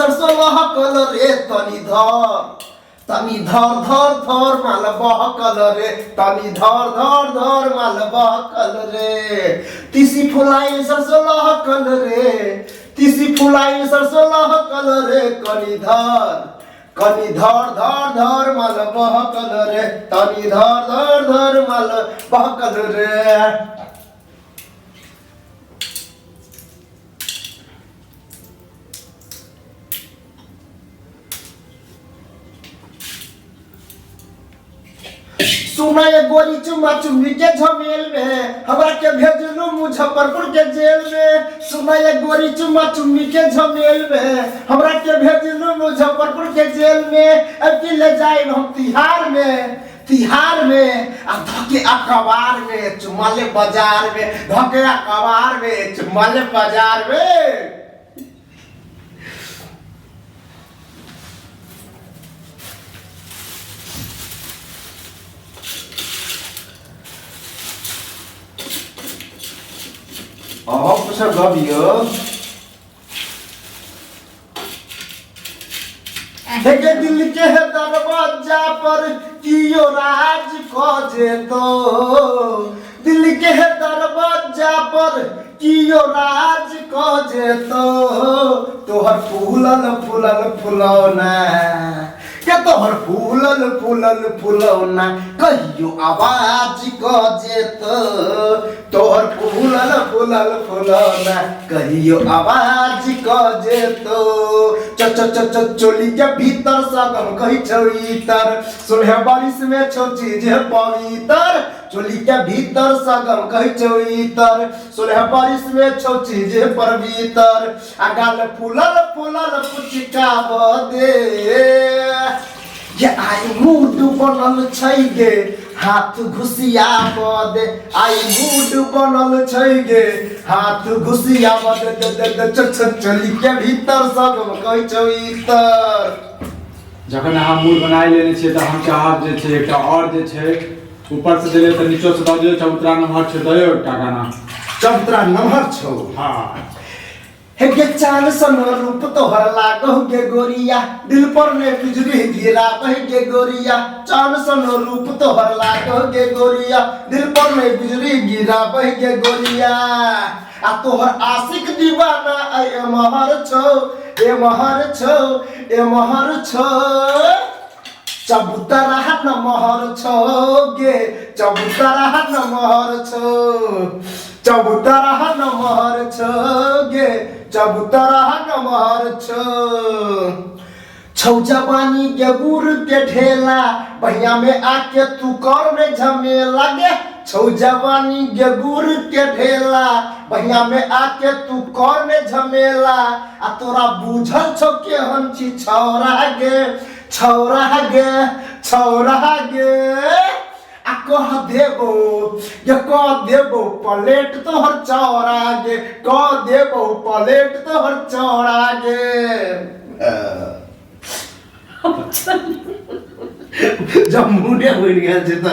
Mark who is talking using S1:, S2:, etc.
S1: सरसों लहकल रे तनी धर धर माल बहकल रे तनी धर माल बहकल रे तीसी फुलाई सरसों लहकल रे तीसी फुलाई सरसों लहकल रे कनी धर माल बहकल रे तनी धर माल बहकल रे। सुना ये गोरी चुमा चुम्मी के झमेल में हमरा के भेजलू मुजफ्फरपुर के जेल में। सुना ये गोरी चुमा चुम्मी के झमेल में हमरा के भेजलू मुजफ्फरपुर के जेल में। अब की ले जाए हम तिहार में आ धके अखबार में चुमाले बाजार में धके अखबार में चुमाले बाजार में। कुछ गबियो के दिल के दरवाजा पर कियो राज खोजे तो दिल के दरवाजा पर कियो राज खोजे तो तोहर फूलल फुलौना के तोहर फूलल फुलौना कहियो आवाज खोजे तो तोहर फूलल फुलौना कहियो आवाज खोजे तो चोली के भीतर सगम कही छईतर सुलह बारिश में छो चीज पवित्र चोली के भीतर सगम कही छईतर सुलह बारिश में छो चीज पवित्र आगाल फूलल पुचका बदे ये आई मूड बनल छै गे हाथ घुसिया बदे आई मूड बनल छै गे हाथ घुसिया बदे चली के भीतर सब कहै छै इतर
S2: जखन हम मूड बनाय लेने छियै त हम चाहब जे छै एकटा और जे छै ऊपर से देले त नीचे से द दियौ चबूतरा नम्हर छै दयो एकटा गाना
S1: चबूतरा नम्हर छौ।
S2: हां
S1: हे के चाल सन रूप तोहर लागो गे गोरिया दिल पर ने बिजली गिरा बह गे गोरिया चाल सन रूप तोहर लागो गे गोरिया दिल पर ने बिजली गिरा बह गे गोरिया आ तोहर आशिक दीवाना ए महर छौ चबूतरा न महर छौ गे चबूतरा न महर छौ चबूतरा न महर छौ गे चबूतरा न महर छौ जवानी के गुड़ के ढेला बहिया में आके तू कर में झमेला गे छौ जवानी के गुड़ के ढेला बहिया में आके तू कर में झमेला आ तोरा बुझल छौ के हम छी छौरा गे आ कह देबो प्लेट तोहर चौरा गे कह देबो प्लेट तोहर चौरा गे। जब मुंडे बन गया छै त